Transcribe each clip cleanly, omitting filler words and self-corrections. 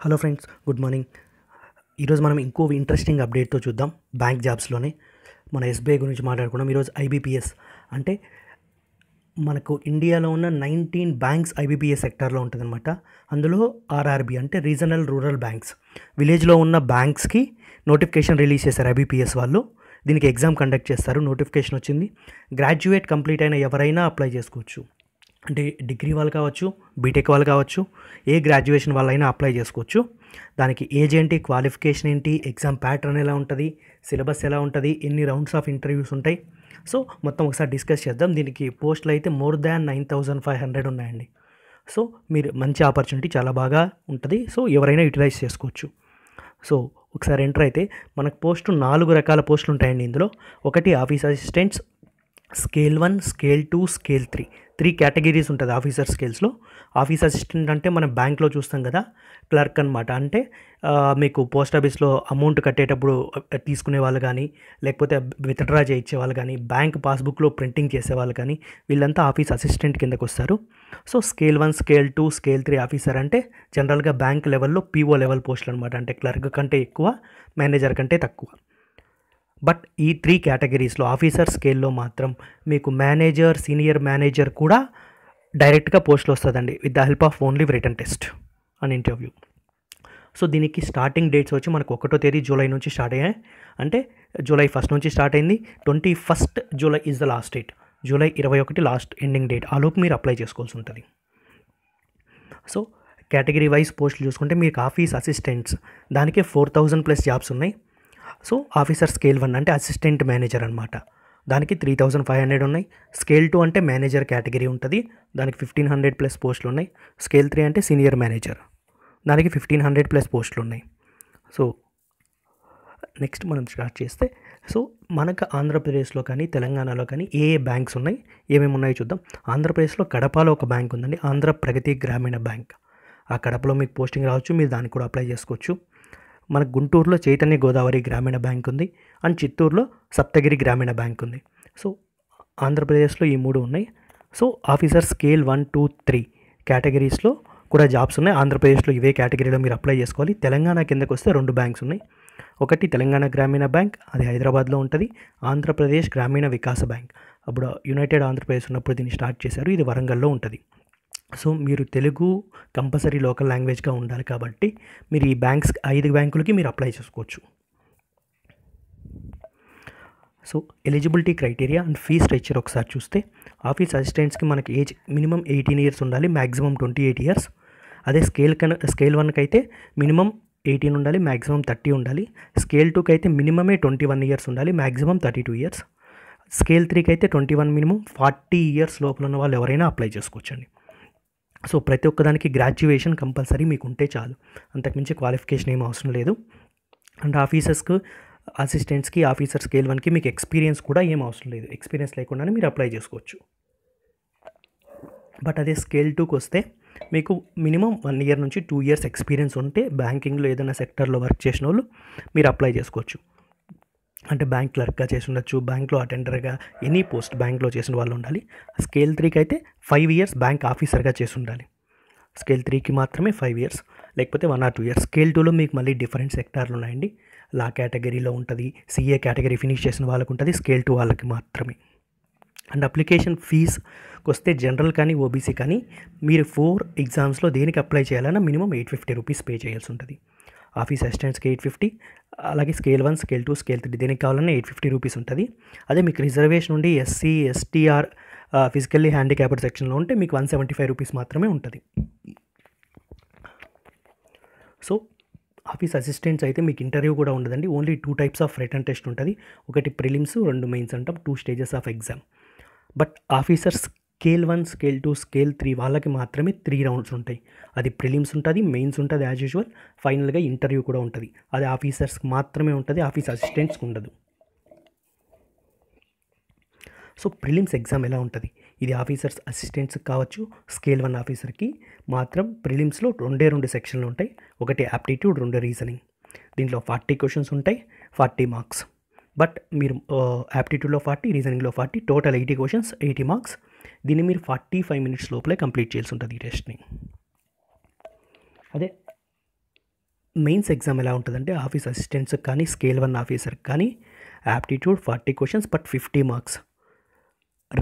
Hello friends, good morning. ఈరోజు మనం ఇంకో ఇంట్రెస్టింగ్ అప్డేట్తో చూద్దాం. బ్యాంక్ జాబ్స్లోనే మన ఎస్బీఐ గురించి మాట్లాడుకున్నాం. ఈరోజు ఐబీపీఎస్ అంటే మనకు ఇండియాలో ఉన్న 19 బ్యాంక్స్ ఐబీపీఎస్ సెక్టార్లో ఉంటుందన్నమాట. అందులో ఆర్ఆర్బీ అంటే రీజనల్ రూరల్ బ్యాంక్స్, విలేజ్లో ఉన్న బ్యాంక్స్కి నోటిఫికేషన్ రిలీజ్ చేశారు ఐబీపీఎస్ వాళ్ళు. దీనికి ఎగ్జామ్ కండక్ట్ చేస్తారు. నోటిఫికేషన్ వచ్చింది. గ్రాడ్యుయేట్ కంప్లీట్ అయిన ఎవరైనా అప్లై చేసుకోవచ్చు. అంటే డిగ్రీ వాళ్ళు కావచ్చు, బీటెక్ వాళ్ళు కావచ్చు, ఏ గ్రాడ్యుయేషన్ వాళ్ళైనా అప్లై చేసుకోవచ్చు. దానికి ఏజ్ ఏంటి, క్వాలిఫికేషన్ ఏంటి, ఎగ్జామ్ ప్యాటర్న్ ఎలా ఉంటుంది, సిలబస్ ఎలా ఉంటుంది, ఎన్ని రౌండ్స్ ఆఫ్ ఇంటర్వ్యూస్ ఉంటాయి, సో మొత్తం ఒకసారి డిస్కస్ చేద్దాం. దీనికి పోస్టులు అయితే మోర్ దాన్ 9,500 ఉన్నాయండి. సో మీరు మంచి ఆపర్చునిటీ, చాలా బాగా ఉంటుంది. సో ఎవరైనా యూటిలైజ్ చేసుకోవచ్చు. సో ఒకసారి ఎంటర్ అయితే మనకు పోస్టు 4 రకాల పోస్టులు ఉంటాయండి ఇందులో. ఒకటి office assistants, scale 1, scale 2, scale 3 categories ఉంటుంది ఆఫీసర్ స్కేల్స్లో. ఆఫీస్ అసిస్టెంట్ అంటే మనం బ్యాంక్లో చూస్తాం కదా, క్లర్క్ అనమాట. అంటే మీకు పోస్ట్ ఆఫీస్లో అమౌంట్ కట్టేటప్పుడు తీసుకునే వాళ్ళు కానీ, లేకపోతే విత్డ్రా చేయించే వాళ్ళు కానీ, బ్యాంక్ పాస్బుక్లో ప్రింటింగ్ చేసేవాళ్ళు కానీ, వీళ్ళంతా ఆఫీస్ అసిస్టెంట్ కిందకు వస్తారు. So scale 1, scale 2, scale 3 officer అంటే జనరల్గా బ్యాంక్ లెవెల్లో పీఓ లెవెల్ పోస్టులు అనమాట. అంటే క్లర్క్ కంటే ఎక్కువ, మేనేజర్ కంటే తక్కువ. బట్ ఈ 3 కేటగిరీస్లో ఆఫీసర్ స్కేల్లో మాత్రం మీకు మేనేజర్, సీనియర్ మేనేజర్ కూడా డైరెక్ట్గా పోస్టులు వస్తుందండి, with the help of only written test and interview. So దీనికి స్టార్టింగ్ డేట్స్ వచ్చి మనకు 1వ తేదీ జూలై నుంచి స్టార్ట్ అయ్యాయి. అంటే జూలై 1 నుంచి స్టార్ట్ అయింది. 21 July is the last date. July 21 last ending date. ఆలోపు మీరు అప్లై చేసుకోవాల్సి ఉంటుంది. సో కేటగిరీ వైజ్ పోస్టులు చూసుకుంటే మీకు ఆఫీస్ అసిస్టెంట్స్ దానికే 4,000+ జాబ్స్ ఉన్నాయి. సో ఆఫీసర్ స్కేల్ 1 అంటే అసిస్టెంట్ మేనేజర్ అనమాట, దానికి 3,500 ఉన్నాయి. స్కేల్ 2 అంటే మేనేజర్ కేటగిరీ ఉంటుంది, దానికి 1,500+ పోస్టులు ఉన్నాయి. స్కేల్ 3 అంటే సీనియర్ మేనేజర్, దానికి 1,500+ పోస్టులు ఉన్నాయి. సో నెక్స్ట్ మనం స్టార్ట్ చేస్తే, సో మనకు ఆంధ్రప్రదేశ్లో కానీ తెలంగాణలో కానీ ఏ బ్యాంక్స్ ఉన్నాయి, ఏమేమి ఉన్నాయో చూద్దాం. ఆంధ్రప్రదేశ్లో కడపలో ఒక బ్యాంక్ ఉందండి, ఆంధ్ర ప్రగతి గ్రామీణ బ్యాంక్. ఆ కడపలో మీకు పోస్టింగ్ రావచ్చు, మీరు దానికి కూడా అప్లై చేసుకోవచ్చు. మన గుంటూరులో చైతన్య గోదావరి గ్రామీణ బ్యాంక్ ఉంది, అండ్ చిత్తూరులో సప్తగిరి గ్రామీణ బ్యాంక్ ఉంది. సో ఆంధ్రప్రదేశ్లో ఈ 3 ఉన్నాయి. సో ఆఫీసర్ స్కేల్ 1, 2, 3 కేటగిరీస్లో కూడా జాబ్స్ ఉన్నాయి. ఆంధ్రప్రదేశ్లో ఇవే కేటగిరీలో మీరు అప్లై చేసుకోవాలి. తెలంగాణ కిందకు వస్తే 2 బ్యాంక్స్ ఉన్నాయి. ఒకటి తెలంగాణ గ్రామీణ బ్యాంక్, అది హైదరాబాద్లో ఉంటుంది. ఆంధ్రప్రదేశ్ గ్రామీణ వికాస బ్యాంక్, అప్పుడు యునైటెడ్ ఆంధ్రప్రదేశ్ ఉన్నప్పుడు దీన్ని స్టార్ట్ చేశారు, ఇది వరంగల్లో ఉంటుంది. సో మీరు తెలుగు కంపల్సరీ లోకల్ లాంగ్వేజ్గా ఉండాలి కాబట్టి మీరు ఈ 5 బ్యాంకులకి మీరు అప్లై చేసుకోవచ్చు. So eligibility criteria and fee structure ఒకసారి చూస్తే, ఆఫీస్ అసిస్టెంట్స్కి మనకి ఏజ్ మినిమం 18 ఇయర్స్ ఉండాలి, మ్యాక్సిమం 28 ఇయర్స్. అదే స్కేల్ 1కి అయితే మినిమం 18 ఉండాలి, మ్యాక్సిమం 30 ఉండాలి. స్కేల్ 2కి అయితే మినిమమే 21 ఇయర్స్ ఉండాలి, మ్యాక్సిమం 32 ఇయర్స్. స్కేల్ 3కి అయితే 21 మినిమం, 40 ఇయర్స్ లోపల ఉన్న వాళ్ళు ఎవరైనా అప్లై చేసుకోవచ్చండి. సో ప్రతి ఒక్కదానికి గ్రాడ్యుయేషన్ కంపల్సరీ మీకు ఉంటే చాలు, అంతకుమించి క్వాలిఫికేషన్ ఏం అవసరం లేదు. అండ్ ఆఫీసర్స్కి, అసిస్టెంట్స్కి, ఆఫీసర్ స్కేల్ 1కి మీకు ఎక్స్పీరియన్స్ కూడా ఏం అవసరం లేదు. ఎక్స్పీరియన్స్ లేకుండానే మీరు అప్లై చేసుకోవచ్చు. బట్ అదే స్కేల్ 2కి వస్తే మీకు మినిమం 1 ఇయర్ నుంచి 2 ఇయర్స్ ఎక్స్పీరియన్స్ ఉంటే బ్యాంకింగ్లో ఏదైనా సెక్టర్లో వర్క్ చేసిన వాళ్ళు మీరు అప్లై చేసుకోవచ్చు. అంటే బ్యాంక్ క్లర్క్గా చేసి ఉండొచ్చు, బ్యాంక్లో అటెండర్గా, ఎనీ పోస్ట్ బ్యాంక్లో చేసిన వాళ్ళు ఉండాలి. స్కేల్ 3కి అయితే 5 ఇయర్స్ బ్యాంక్ ఆఫీసర్గా చేసి ఉండాలి. స్కేల్ 3కి మాత్రమే 5 ఇయర్స్, లేకపోతే 1 or 2 ఇయర్స్. స్కేల్ 2లో మీకు మళ్ళీ డిఫరెంట్ సెక్టార్లు ఉన్నాయండి. లా కేటగిరీలో ఉంటుంది, సిఏ కేటగిరీ ఫినిష్ చేసిన వాళ్ళకు ఉంటుంది, స్కేల్ 2 వాళ్ళకి మాత్రమే. అండ్ అప్లికేషన్ ఫీజ్కి వస్తే జనరల్ కానీ ఓబీసీ కానీ మీరు 4 ఎగ్జామ్స్లో దేనికి అప్లై చేయాలన్నా మినిమం 850 రూపీస్ పే చేయాల్సి ఉంటుంది. ఆఫీస్ అసిస్టెంట్స్కి 850, అలాగే స్కేల్ 1, స్కేల్ 2, స్కేల్ 3 దేనికి కావాలన్నా 850 రూపీస్ ఉంటుంది. అదే మీకు రిజర్వేషన్ ఉండి ఎస్సీ, ఎస్టీఆర్, ఫిజికల్లీ హ్యాండిక్యాప్డ్ సెక్షన్లో ఉంటే మీకు 175 రూపీస్ మాత్రమే ఉంటుంది. సో ఆఫీస్ అసిస్టెంట్స్ అయితే మీకు ఇంటర్వ్యూ కూడా ఉండదండి, only 2 types of written test ఉంటుంది. ఒకటి ప్రిలిమ్స్, 2 మెయిన్స్ అంటాం, 2 stages of exam. But officer scale 1, scale 2, scale 3 వాళ్ళకి మాత్రమే 3 రౌండ్స్ ఉంటాయి. అది ప్రిలిమ్స్ ఉంటుంది, మెయిన్స్ ఉంటుంది యాజ్ యూజువల్, ఫైనల్గా ఇంటర్వ్యూ కూడా ఉంటుంది. అది ఆఫీసర్స్కి మాత్రమే ఉంటుంది, ఆఫీస్ అసిస్టెంట్స్కి ఉండదు. సో ప్రిలిమ్స్ ఎగ్జామ్ ఎలా ఉంటుంది, ఇది ఆఫీసర్స్ అసిస్టెంట్స్కి కావచ్చు, స్కేల్ 1 ఆఫీసర్కి మాత్రం ప్రిలిమ్స్లో 2 సెక్షన్లు ఉంటాయి. ఒకటి యాప్టిట్యూడ్, 2 రీజనింగ్. దీంట్లో 40 క్వశ్చన్స్ ఉంటాయి, 40 మార్క్స్. బట్ మీరు యాప్టిట్యూడ్లో 40, రీజనింగ్లో 40, టోటల్ 80 క్వశ్చన్స్, 80 మార్క్స్. దీన్ని మీరు 45 మినిట్స్ లోపలే కంప్లీట్ చేయాల్సి ఉంటుంది ఈ టెస్ట్ని. అదే మెయిన్స్ ఎగ్జామ్ ఎలా ఉంటుందంటే ఆఫీస్ అసిస్టెంట్స్ కానీ స్కేల్ 1 ఆఫీసర్ కానీ aptitude 40 questions but 50 marks.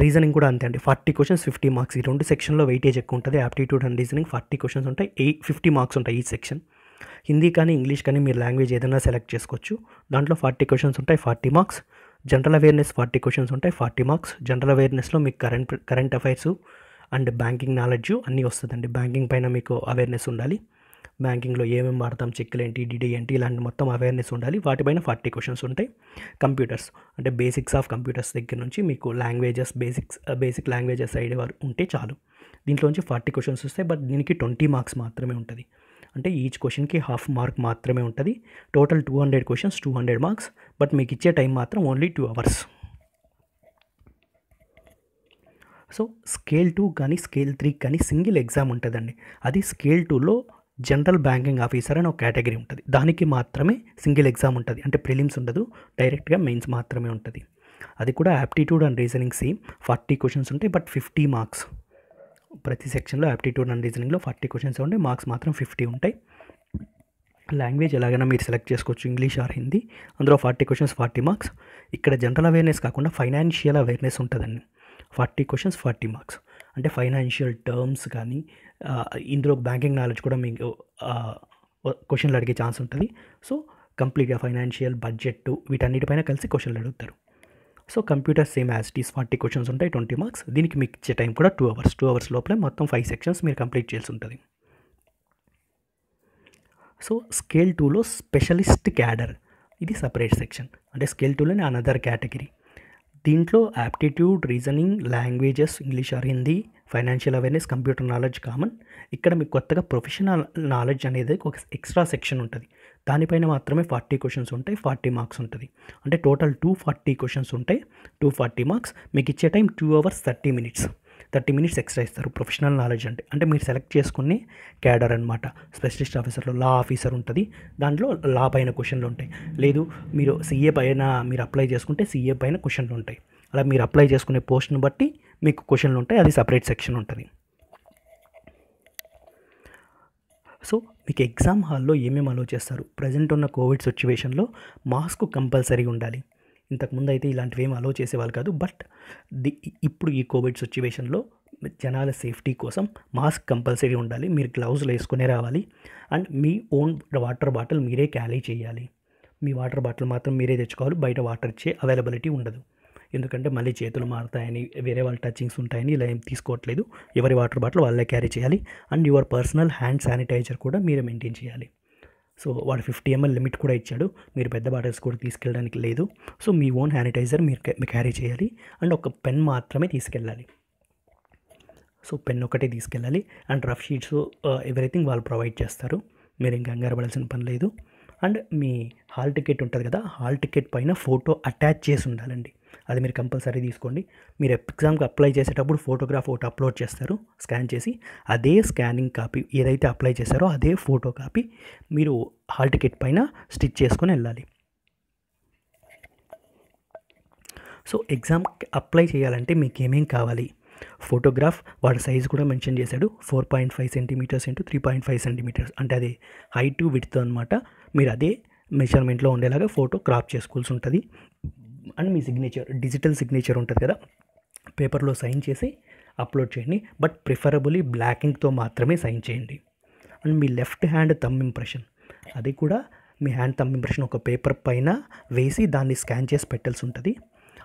Reasoning కూడా అంతే అండి, 40 క్వశ్చన్స్ 50 మార్క్స్. ఈ 2 సెక్షన్లో వెయిటేజ్ ఎక్కువ ఉంటుంది. యాప్టిట్యూడ్ అండ్ రీజనింగ్ 40 క్వశ్చన్స్ ఉంటాయి, 50 మార్క్స్ ఉంటాయి ఈ సెక్షన్. హిందీ కానీ ఇంగ్లీష్ కానీ మీరు లాంగ్వేజ్ ఏదైనా సెలెక్ట్ చేసుకోవచ్చు. దాంట్లో 40 క్వశ్చన్స్ ఉంటాయి, 40 మార్క్స్. జనరల్ అవేర్నెస్ 40 క్వశ్చన్స్ ఉంటాయి, 40 మార్క్స్. జనరల్ అవేర్నెస్లో మీకు current affairs and banking knowledge అన్నీ వస్తుందండి. బ్యాంకింగ్ పైన మీకు అవేర్నెస్ ఉండాలి. బ్యాంకింగ్లో ఏమేమి వాడతాం, చెక్కులు ఏంటి, డిడి ఏంటి, ఇలాంటి మొత్తం అవేర్నెస్ ఉండాలి. వాటిపైన 40 క్వశ్చన్స్ ఉంటాయి. కంప్యూటర్స్ అంటే బేసిక్స్ ఆఫ్ కంప్యూటర్స్ దగ్గర నుంచి మీకు లాంగ్వేజెస్ బేసిక్ లాంగ్వేజెస్ సైడ్ వరకు ఉంటే చాలు. దీంట్లోంచి 40 క్వశ్చన్స్ వస్తాయి, బట్ దీనికి 20 మార్క్స్ మాత్రమే ఉంటుంది. అంటే ఈచ్ క్వశ్చన్కి హాఫ్ మార్క్ మాత్రమే ఉంటుంది. Total 200 questions, 200 marks. బట్ మీకు ఇచ్చే టైం మాత్రం ఓన్లీ 2 అవర్స్. సో స్కేల్ 2 కానీ స్కేల్ 3 కానీ సింగిల్ ఎగ్జామ్ ఉంటుందండి. అది స్కేల్ 2లో జనరల్ బ్యాంకింగ్ ఆఫీసర్ అని ఒక కేటగిరీ ఉంటుంది. దానికి మాత్రమే సింగిల్ ఎగ్జామ్ ఉంటుంది. అంటే ప్రిలిమ్స్ ఉండదు, డైరెక్ట్గా మెయిన్స్ మాత్రమే ఉంటుంది. అది కూడా aptitude and reasoning same 40 questions ఉంటాయి, బట్ 50 మార్క్స్. ప్రతి సెక్షన్లో యాప్టిట్యూడ్ అండ్ రీజనింగ్లో 40 క్వశ్చన్స్ ఉంటాయి, మార్క్స్ మాత్రం 50 ఉంటాయి. లాంగ్వేజ్ ఎలాగైనా మీరు సెలెక్ట్ చేసుకోవచ్చు, ఇంగ్లీష్ ఆర్ హిందీ. అందులో 40 క్వశ్చన్స్ 40 మార్క్స్. ఇక్కడ జనరల్ అవేర్నెస్ కాకుండా ఫైనాన్షియల్ అవేర్నెస్ ఉంటుందండి. 40 క్వశ్చన్స్ 40 మార్క్స్. అంటే ఫైనాన్షియల్ టర్మ్స్ కానీ ఇందులో బ్యాంకింగ్ నాలెడ్జ్ కూడా మీకు క్వశ్చన్లు అడిగే ఛాన్స్ ఉంటుంది. సో కంప్లీట్గా ఫైనాన్షియల్, బడ్జెట్ వీటన్నిటిపైన కలిసి క్వశ్చన్లు అడుగుతారు. So computer same as it is 40 questions ఉంటాయి, 20 మార్క్స్. దీనికి మీకు ఇచ్చే టైం కూడా 2 అవర్స్. 2 అవర్స్ లోపలే మొత్తం 5 సెక్షన్స్ మీరు కంప్లీట్ చేయాల్సి ఉంటుంది. సో స్కేల్ 2లో స్పెషలిస్ట్ క్యాడర్ ఇది సపరేట్ సెక్షన్. అంటే స్కేల్ 2లోనే అనదర్ కేటగిరీ. దీంట్లో aptitude, reasoning, languages English are Hindi, financial awareness, computer knowledge common. ఇక్కడ మీకు కొత్తగా ప్రొఫెషనల్ నాలెడ్జ్ అనేది ఒక ఎక్స్ట్రా సెక్షన్ ఉంటుంది. దానిపైన మాత్రమే 40 క్వశ్చన్స్ ఉంటాయి, 40 మార్క్స్ ఉంటుంది. అంటే టోటల్ 240 క్వశ్చన్స్ ఉంటాయి, 240 మార్క్స్. మీకు ఇచ్చే time 2 hours 30 minutes. 30 minutes extra ఇస్తారు. ప్రొఫెషనల్ నాలెడ్జ్ అంటే మీరు సెలెక్ట్ చేసుకునే క్యాడర్ అనమాట. స్పెషలిస్ట్ ఆఫీసర్లో లా ఆఫీసర్ ఉంటుంది, దాంట్లో లా పైన క్వశ్చన్లు ఉంటాయి. లేదు మీరు సీఏ పైన మీరు అప్లై చేసుకుంటే సీఏ పైన క్వశ్చన్లు ఉంటాయి. అలా మీరు అప్లై చేసుకునే పోస్ట్ని బట్టి మీకు క్వశ్చన్లు ఉంటాయి, అది సపరేట్ సెక్షన్ ఉంటుంది. సో మీకు ఎగ్జామ్ హాల్లో ఏమేమి అలో చేస్తారు? ప్రజెంట్ ఉన్న కోవిడ్ సిచ్యువేషన్లో మాస్క్ కంపల్సరీ ఉండాలి. ఇంతకుముందు అయితే ఇలాంటివి ఏమి అలో చేసేవాళ్ళు కాదు. బట్ ఇప్పుడు ఈ కోవిడ్ సిచ్యువేషన్లో జనాల సేఫ్టీ కోసం మాస్క్ కంపల్సరీ ఉండాలి. మీరు గ్లౌజులు వేసుకునే రావాలి. And me own water bottle మీరే క్యారీ చేయాలి. మీ వాటర్ బాటిల్ మాత్రం మీరే తెచ్చుకోవాలి. బయట వాటర్ ఇచ్చే అవైలబిలిటీ ఉండదు. ఎందుకంటే మళ్ళీ చేతులు మారుతాయని, వేరే వాళ్ళ టచింగ్స్ ఉంటాయని ఇలా ఏం తీసుకోవట్లేదు. ఎవరి వాటర్ బాటిల్ వాళ్ళే క్యారీ చేయాలి. And your personal hand sanitiser కూడా మీరే మెయింటైన్ చేయాలి. సో వాడు 50 ml లిమిట్ కూడా ఇచ్చాడు. మీరు పెద్ద బాటిల్స్ కూడా తీసుకెళ్ళడానికి లేదు. సో మీ ఓన్ శానిటైజర్ మీరు క్యారీ చేయాలి. అండ్ ఒక పెన్ మాత్రమే తీసుకెళ్ళాలి. సో పెన్ ఒకటే తీసుకెళ్ళాలి. అండ్ రఫ్ షీట్స్ ఎవ్రీథింగ్ వాళ్ళు ప్రొవైడ్ చేస్తారు. మీరు ఇంకా కంగారు పడాల్సిన పని లేదు. అండ్ మీ హాల్ టికెట్ ఉంటుంది కదా, హాల్ టికెట్ పైన ఫోటో అటాచ్ చేసి ఉండాలండి. అది మీరు కంపల్సరీ తీసుకోండి. మీరు ఎగ్జామ్కి అప్లై చేసేటప్పుడు ఫోటోగ్రాఫ్ ఒకటి అప్లోడ్ చేస్తారు స్కాన్ చేసి. అదే స్కానింగ్ కాపీ ఏదైతే అప్లై చేశారో అదే ఫోటో కాపీ మీరు హాల్ టికెట్ పైన స్టిచ్ చేసుకొని వెళ్ళాలి. సో ఎగ్జామ్కి అప్లై చేయాలంటే మీకు ఏమేం కావాలి? ఫోటోగ్రాఫ్, వాడి సైజ్ కూడా మెన్షన్ చేశాడు. 4.5 సెంటీమీటర్స్ ఇంటూ 3.5 సెంటీమీటర్స్. అంటే అది హైట్ విడ్త్ అనమాట. మీరు అదే మెజర్మెంట్లో ఉండేలాగా ఫోటో క్రాప్ చేసుకోవాల్సి ఉంటుంది. And me signature, digital signature ఉంటుంది కదా, పేపర్లో సైన్ చేసి అప్లోడ్ చేయండి. బట్ ప్రిఫరబుల్లీ బ్లాక్ ఇంక్తో మాత్రమే సైన్ చేయండి. And me left hand thumb impression, అది కూడా మీ హ్యాండ్ థంబ్ ఇంప్రెషన్ ఒక పేపర్ పైన వేసి దాన్ని స్కాన్ చేసి పెట్టాల్సి ఉంటుంది.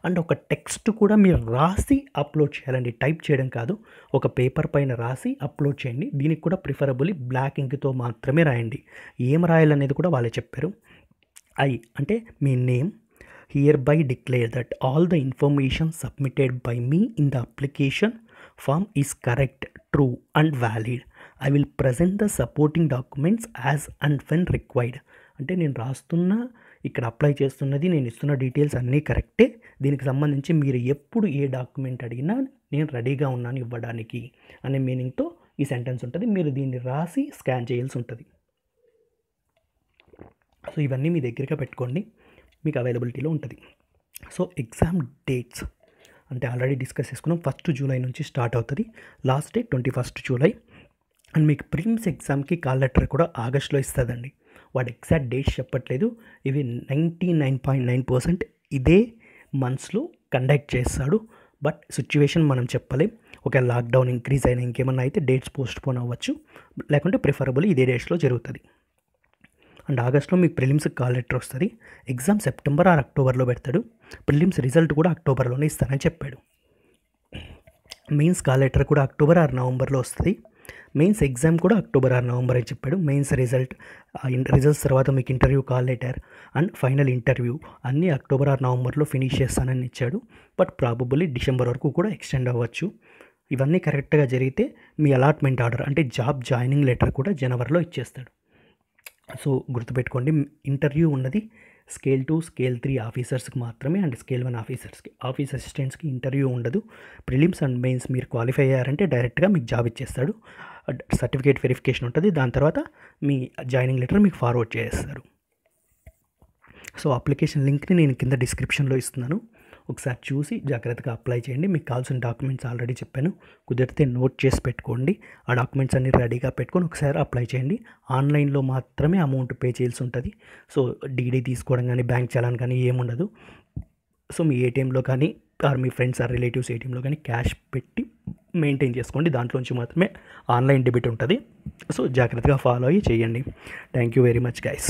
అండ్ ఒక టెక్స్ట్ కూడా మీరు రాసి అప్లోడ్ చేయాలండి, టైప్ చేయడం కాదు. ఒక పేపర్ పైన రాసి అప్లోడ్ చేయండి. దీనికి కూడా ప్రిఫరబుల్లీ బ్లాక్ ఇంక్తో మాత్రమే రాయండి. ఏం రాయాలనేది కూడా వాళ్ళే చెప్పారు. అంటే మీ name, hereby declare that all the information submitted by me in the application form is correct, true and valid. I will present the supporting documents as and when required. అంటే నేను రాస్తున్నా, ఇక్కడ అప్లై చేస్తున్నది, నేను ఇస్తున్న డీటెయిల్స్ అన్నీ కరెక్టే. దీనికి సంబంధించి మీరు ఎప్పుడు ఏ డాక్యుమెంట్ అడిగినా నేను రెడీగా ఉన్నాను ఇవ్వడానికి అనే మీనింగ్తో ఈ సెంటెన్స్ ఉంటుంది. మీరు దీన్ని రాసి స్కాన్ చేయాల్సి ఉంటుంది. సో ఇవన్నీ మీ దగ్గరగా పెట్టుకోండి, మీకు అవైలబిలిటీలో ఉంటుంది. సో ఎగ్జామ్ డేట్స్ అంటే ఆల్రెడీ డిస్కస్ చేసుకున్నాం. 1 జూలై నుంచి స్టార్ట్ అవుతుంది. Last date 21 July. అండ్ మీకు ప్రిలిమ్స్ ఎగ్జామ్కి కాల్ లెటర్ కూడా ఆగస్టులో ఇస్తుందండి. వాడు ఎగ్జాక్ట్ డేట్స్ చెప్పట్లేదు. ఇవి 99.9% ఇదే మంత్స్లో కండక్ట్ చేస్తాడు. బట్ సిచ్యువేషన్ మనం చెప్పలేం. ఒకవేళ లాక్డౌన్ ఇంక్రీజ్ అయినా ఇంకేమన్నా అయితే డేట్స్ పోస్ట్పోన్ అవ్వచ్చు, లేకుంటే ప్రిఫరబుల్ ఇదే డేట్స్లో జరుగుతుంది. అండ్ ఆగస్ట్లో మీకు ప్రిలిమ్స్ కాల్ లెటర్ వస్తుంది. ఎగ్జామ్ సెప్టెంబర్ ఆర్ అక్టోబర్లో పెడతాడు. ప్రిలిమ్స్ రిజల్ట్ కూడా అక్టోబర్లోనే ఇస్తానని చెప్పాడు. మెయిన్స్ కాల్ లెటర్ కూడా అక్టోబర్ ఆర్ నవంబర్లో వస్తుంది. మెయిన్స్ ఎగ్జామ్ కూడా అక్టోబర్ ఆర్ నవంబర్ అని చెప్పాడు. మెయిన్స్ రిజల్ట్స్ తర్వాత మీకు interview call letter and final interview అన్నీ అక్టోబర్ ఆర్ నవంబర్లో ఫినిష్ చేస్తానని ఇచ్చాడు. బట్ ప్రాబబుల్లీ డిసెంబర్ వరకు కూడా ఎక్స్టెండ్ అవ్వచ్చు. ఇవన్నీ కరెక్ట్గా జరిగితే మీ అలాట్మెంట్ ఆర్డర్ అంటే జాబ్ జాయినింగ్ లెటర్ కూడా జనవరిలో ఇచ్చేస్తాడు. సో గుర్తుపెట్టుకోండి, ఇంటర్వ్యూ ఉన్నది స్కేల్ 2, స్కేల్ 3 ఆఫీసర్స్కి మాత్రమే అండ్ స్కేల్ 1 ఆఫీస్ అసిస్టెంట్స్కి ఇంటర్వ్యూ ఉండదు. ప్రిలిమ్స్ అండ్ మెయిన్స్ మీరు క్వాలిఫై అయ్యారంటే డైరెక్ట్గా మీకు జాబ్ ఇచ్చేస్తాడు. సర్టిఫికేట్ వెరిఫికేషన్ ఉంటుంది. దాని తర్వాత మీ జాయినింగ్ లెటర్ మీకు ఫార్వర్డ్ చేస్తారు. సో అప్లికేషన్ లింక్ని నేను కింద డిస్క్రిప్షన్లో ఇస్తున్నాను. ఒకసారి చూసి జాగ్రత్తగా అప్లై చేయండి. మీకు కావాల్సిన డాక్యుమెంట్స్ ఆల్రెడీ చెప్పాను, కుదిరితే నోట్ చేసి పెట్టుకోండి. ఆ డాక్యుమెంట్స్ అన్ని రెడీగా పెట్టుకొని ఒకసారి అప్లై చేయండి. ఆన్లైన్లో మాత్రమే అమౌంట్ పే చేయాల్సి ఉంటుంది. సో డీడీ తీసుకోవడం కానీ బ్యాంక్ చలాన్ కానీ ఏముండదు. సో మీ ఏటీఎంలో కానీ ఆర్ మీ ఫ్రెండ్స్ ఆర్ రిలేటివ్స్ ఏటీఎంలో కానీ క్యాష్ పెట్టి మెయింటైన్ చేసుకోండి. దాంట్లోంచి మాత్రమే ఆన్లైన్ డెబిట్ ఉంటుంది. సో జాగ్రత్తగా ఫాలో అయ్యి చేయండి. Thank you very much guys.